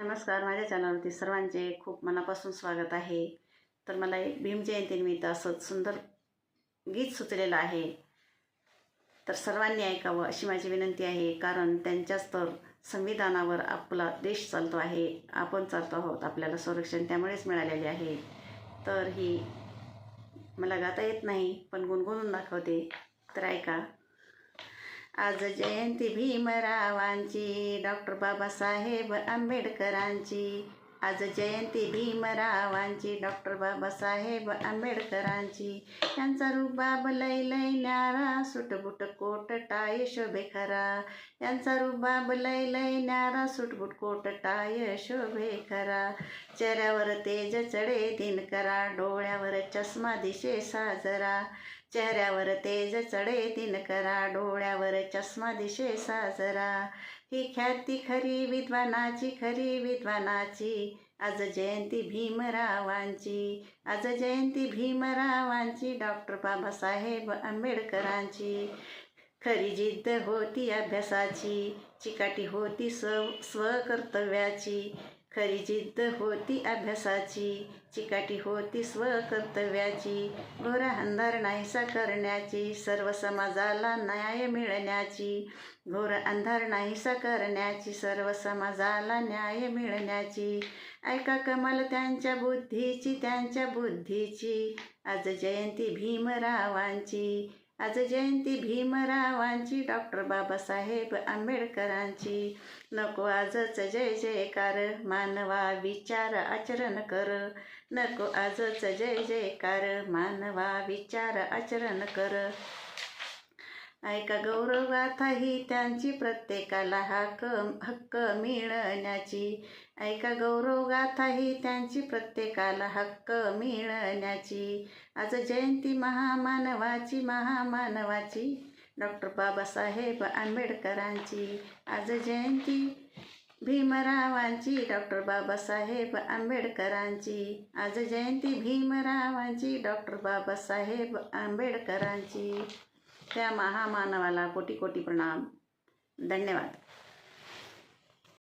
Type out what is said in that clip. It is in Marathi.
नमस्कार, माझ्या चॅनलवरती सर्वांचे खूप मनापासून स्वागत आहे. तर मला एक भीम जयंतीनिमित्त असंच सुंदर गीत सुचलेलं आहे, तर सर्वांनी ऐकावं अशी माझी विनंती आहे. कारण त्यांच्याच तर संविधानावर आपला देश चालतो आहे, आपण चालतो आहोत. आपल्याला संरक्षण त्यामुळेच मिळालेले आहे. तर ही मला गाता येत नाही, पण गुणगुणून दाखवते, तर ऐका. आज जयंती भीमरावांची, डॉक्टर बाबासाहेब आंबेडकरांची. आज जयंती भीमरावांची, डॉक्टर बाबासाहेब आंबेडकरांची. यांचा रुबाब लय लय न्यारा, सुटबुट कोट टाय शोभे खरा. यांचा रुबाब लय लय न्यारा, सुटबुट कोट टाय शोभे खरा. चेहऱ्यावर तेज चढे दिनकरा, डोळ्यावर चष्मा दिशे साजरा. चेहऱ्यावर तेज चढे दिनकरा, डोळ्यावर चष्मा दिशे साजरा. ही ख्याती खरी विद्वानाची, खरी विद्वानाची. आज जयंती भीमरावांची. आज जयंती भीमरावांची, डॉक्टर बाबासाहेब आंबेडकरांची. खरी जिद्द होती अभ्यासाची, चिकाटी होती स्वकर्तव्याची. खरी जिद्द होती अभ्यासाची, चिकाटी होती स्वकर्तव्याची. घोर अंधार नाहीसा करण्याची, सर्व समाजाला न्याय मिळण्याची. घोर अंधार नाहीसा करण्याची, सर्व समाजाला न्याय मिळण्याची. ऐका कमाल त्यांच्या बुद्धीची, त्यांच्या बुद्धीची. आज जयंती भीमरावांची. आज जयंती भीमरावांची, डॉक्टर बाबासाहेब आंबेडकरांची. नको आजच जय जयकार, मानवा विचार आचरण कर. नको आजच जय जयकार, मानवा विचार आचरण कर. ऐका गौरवगाथा ही त्यांची, प्रत्येकाला हक्क मिळण्याची. ऐका गौरवगाथा ही त्यांची, प्रत्येकाला हक्क मिळण्याची. आज जयंती महामानवाची, महामानवाची, डॉक्टर बाबासाहेब आंबेडकरांची. आज जयंती भीमरावांची, डॉक्टर बाबासाहेब आंबेडकरांची. आज जयंती भीमरावांची, डॉक्टर बाबासाहेब आंबेडकरांची. त्या महामानवाला कोटी कोटी प्रणाम. धन्यवाद.